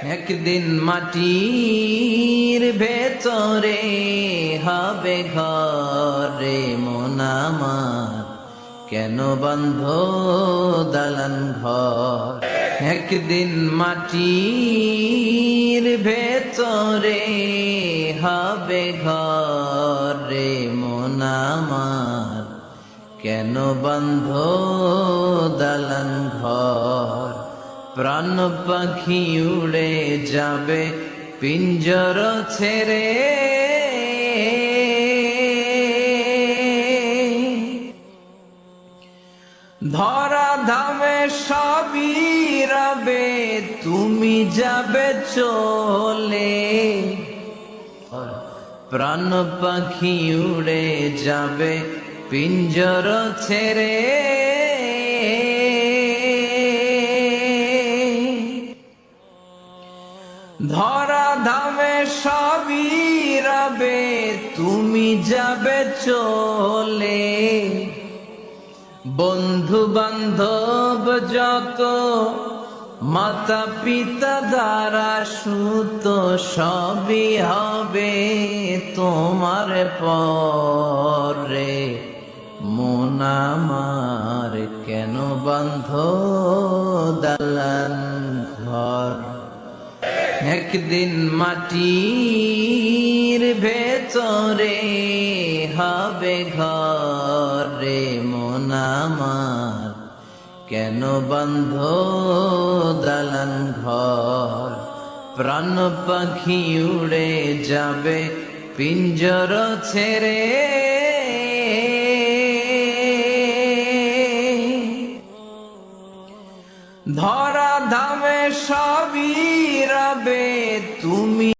একদিন মাটির ভেতরে হবে ঘরে মন আমার, কেন বন্ধ দালান ঘর। একদিন মাটির ভেতরে হবে ঘরে মন আমার, কেন বন্ধ দালান ঘর। প্রাণ পাখি উড়ে যাবে পিঞ্জর ছেড়ে, ধরা ধামে সবই রবে তুমি যাবে চলে। প্রাণ পাখি উড়ে যাবে পিঞ্জর ছেড়ে, ধরা ধামে সবই রবে তুমি যাবে চলে। বন্ধু বান্ধব যত মাতা পিতা দ্বারা সুত সবই হবে তোমার পরে। মন আমার কেন বন্ধ দালান ঘর। একদিন মাটির ভেতরে হবে ঘরে মন আমার, কেন বন্ধ দালান ঘর। প্রাণ পাখি উড়ে যাবে পিঞ্জর ছেড়ে, ধরা ধামে সবই রবে তুমি